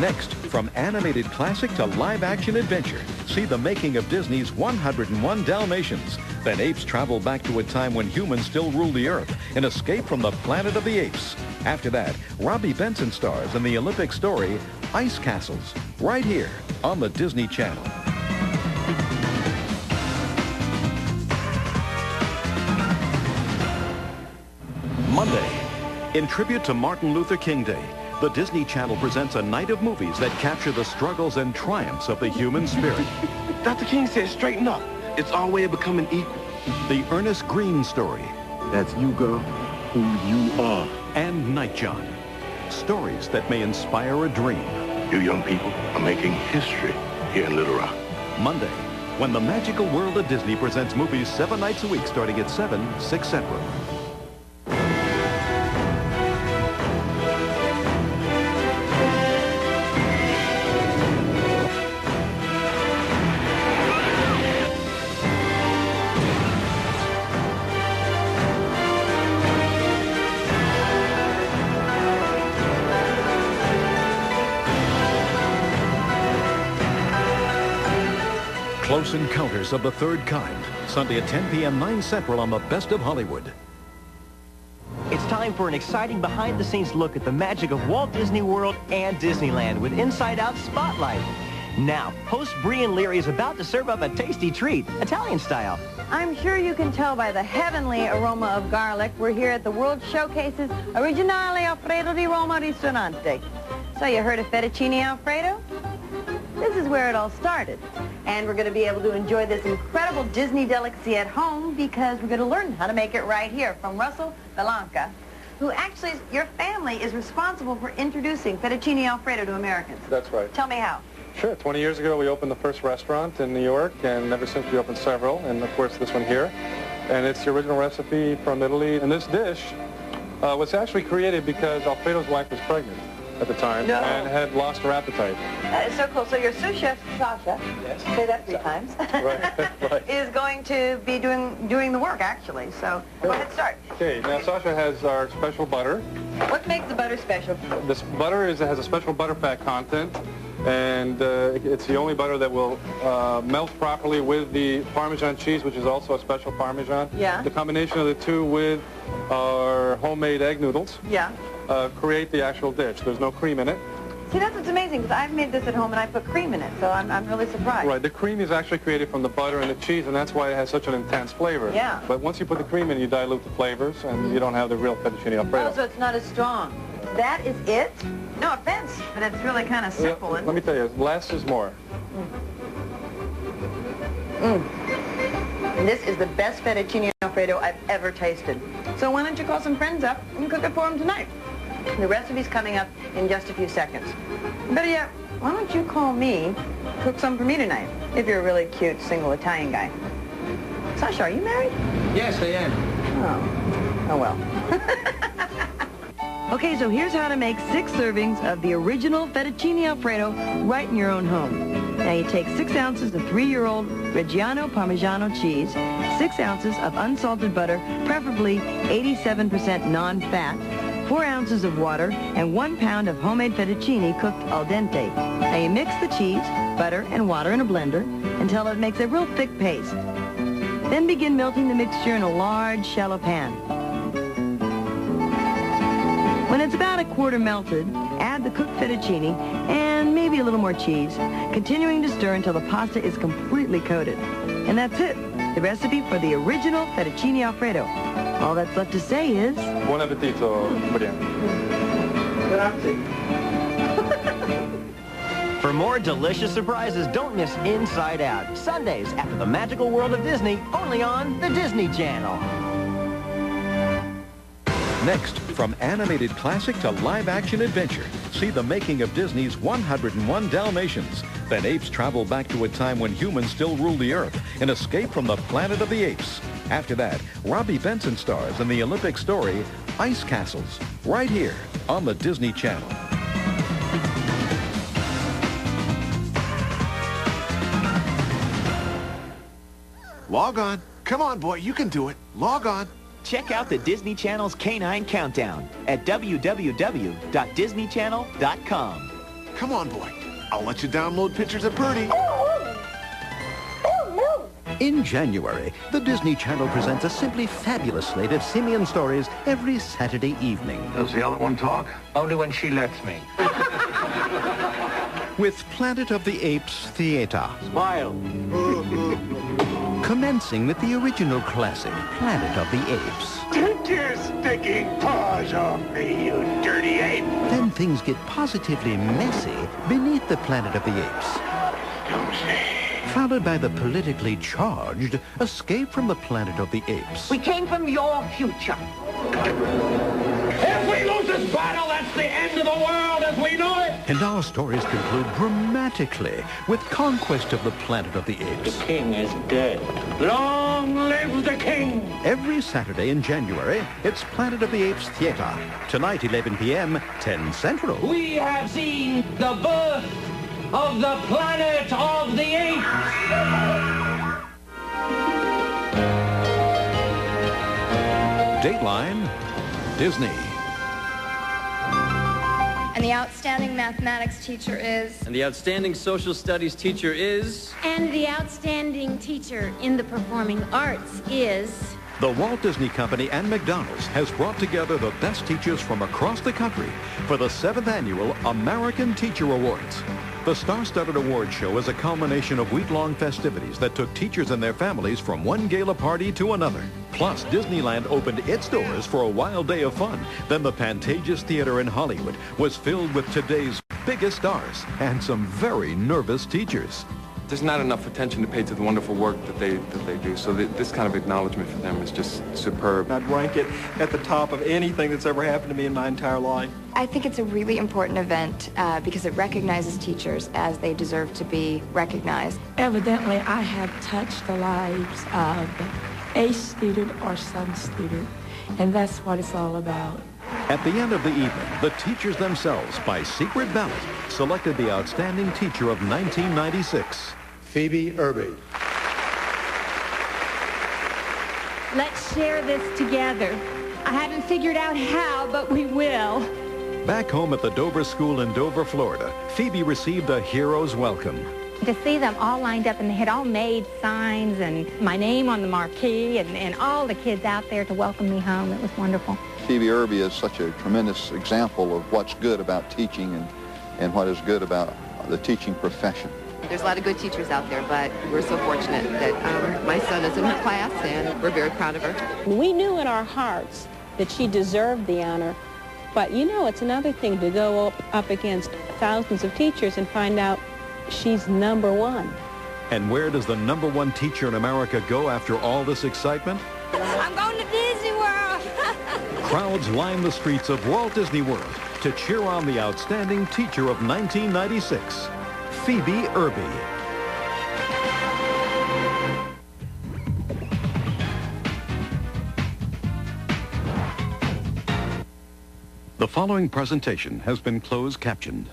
Next, from animated classic to live-action adventure, see the making of Disney's 101 Dalmatians. Then apes travel back to a time when humans still rule the Earth and escape from the planet of the apes. After that, Robbie Benson stars in the Olympic story, Ice Castles, right here on the Disney Channel. Monday, in tribute to Martin Luther King Day, the Disney Channel presents a night of movies that capture the struggles and triumphs of the human spirit. Dr. King said, straighten up. It's our way of becoming equal. The Ernest Green story. That's you, girl, who you are. And Nightjohn. Stories that may inspire a dream. You young people are making history here in Little Rock. Monday, when the magical world of Disney presents movies 7 nights a week starting at 7, 6 Central. Close Encounters of the Third Kind, Sunday at 10 p.m. 9 Central on the Best of Hollywood. It's time for an exciting behind-the-scenes look at the magic of Walt Disney World and Disneyland with Inside Out Spotlight. Now, host Brian Leary is about to serve up a tasty treat, Italian style. I'm sure you can tell by the heavenly aroma of garlic. We're here at the World Showcase's Originale Alfredo di Roma Ristorante. So you heard of fettuccine Alfredo? This is where it all started. And we're going to be able to enjoy this incredible Disney delicacy at home because we're going to learn how to make it right here from Russell Belanca, who actually, your family is responsible for introducing fettuccine Alfredo to Americans. That's right. Tell me how. Sure. 20 years ago, we opened the first restaurant in New York, and ever since we opened several, and of course this one here. And it's the original recipe from Italy. And this dish was actually created because Alfredo's wife was pregnant at the time and had lost her appetite. That is so cool. So your sous chef, Sasha, yes. say that 3 times, right. is going to be doing the work, actually. So go ahead, start. Okay, now Sasha has our special butter. What makes the butter special? This butter has a special butter fat content, and it's the only butter that will melt properly with the Parmesan cheese, which is also a special Parmesan. Yeah. The combination of the two with our homemade egg noodles. Yeah. Create the actual dish. There's no cream in it. See, that's what's amazing, because I've made this at home and I put cream in it, so I'm really surprised. Right, the cream is actually created from the butter and the cheese, and that's why it has such an intense flavor. Yeah. But once you put the cream in, you dilute the flavors, and you don't have the real fettuccine Alfredo. Oh, so it's not as strong. That is it? No offense, but it's really kind of simple. Let me tell you, less is more. This is the best fettuccine Alfredo I've ever tasted. So why don't you call some friends up and cook it for them tonight? The recipe's coming up in just a few seconds. Better yet, why don't you call me, cook some for me tonight, if you're a really cute, single Italian guy. Sasha, are you married? Yes, I am. Oh well. Okay, so here's how to make 6 servings of the original fettuccine Alfredo right in your own home. Now you take 6 ounces of 3-year-old Reggiano Parmigiano cheese, 6 ounces of unsalted butter, preferably 87% non-fat, 4 ounces of water, and 1 pound of homemade fettuccine cooked al dente. Now you mix the cheese, butter, and water in a blender until it makes a real thick paste. Then begin melting the mixture in a large, shallow pan. When it's about a quarter melted, add the cooked fettuccine and maybe a little more cheese, continuing to stir until the pasta is completely coated. And that's it, the recipe for the original fettuccine Alfredo. All that's left to say is... Buon appetito, Brian. Grazie. For more delicious surprises, don't miss Inside Out, Sundays after the magical world of Disney, only on the Disney Channel. Next, from animated classic to live-action adventure, see the making of Disney's 101 Dalmatians. Then apes travel back to a time when humans still rule the Earth and escape from the planet of the apes. After that, Robbie Benson stars in the Olympic story, Ice Castles, right here on the Disney Channel. Log on. Come on, boy, you can do it. Log on. Check out the Disney Channel's Canine Countdown at www.disneychannel.com. Come on, boy. I'll let you download pictures of Purdy. In January, the Disney Channel presents a simply fabulous slate of simian stories every Saturday evening. Does the other one talk? Only when she lets me. With Planet of the Apes Theater. Smile. Commencing with the original classic, Planet of the Apes. Take your sticking paws off me, you dirty ape. Then things get positively messy beneath the Planet of the Apes. Don't say. Followed by the politically charged Escape from the Planet of the Apes. We came from your future. If we lose this battle, that's the end of the world as we know it. And our stories conclude dramatically with Conquest of the Planet of the Apes. The king is dead. Long live the king! Every Saturday in January, it's Planet of the Apes Theater. Tonight, 11 p.m., 10 Central. We have seen the birth of the Planet of the Apes. Dateline, Disney. And the outstanding mathematics teacher is... And the outstanding social studies teacher is... And the outstanding teacher in the performing arts is... The Walt Disney Company and McDonald's has brought together the best teachers from across the country for the 7th annual American Teacher Awards. The star-studded award show is a culmination of week-long festivities that took teachers and their families from one gala party to another. Plus, Disneyland opened its doors for a wild day of fun. Then the Pantages Theater in Hollywood was filled with today's biggest stars and some very nervous teachers. There's not enough attention to pay to the wonderful work that they do, so this kind of acknowledgement for them is just superb. I'd rank it at the top of anything that's ever happened to me in my entire life. I think it's a really important event because it recognizes teachers as they deserve to be recognized. Evidently, I have touched the lives of a student or some student, and that's what it's all about. At the end of the evening, the teachers themselves, by secret ballot, selected the outstanding teacher of 1996. Phoebe Irby. Let's share this together. I haven't figured out how, but we will. Back home at the Dover School in Dover, Florida, Phoebe received a hero's welcome. To see them all lined up, and they had all made signs and my name on the marquee, and all the kids out there to welcome me home. It was wonderful. Phoebe Irby is such a tremendous example of what's good about teaching and what is good about the teaching profession. There's a lot of good teachers out there, but we're so fortunate that my son is in her class, and we're very proud of her. We knew in our hearts that she deserved the honor, but you know, it's another thing to go up against thousands of teachers and find out she's number one. And where does the number one teacher in America go after all this excitement? I'm going to Disney World! Crowds line the streets of Walt Disney World to cheer on the outstanding teacher of 1996, Phoebe Irby. The following presentation has been closed captioned.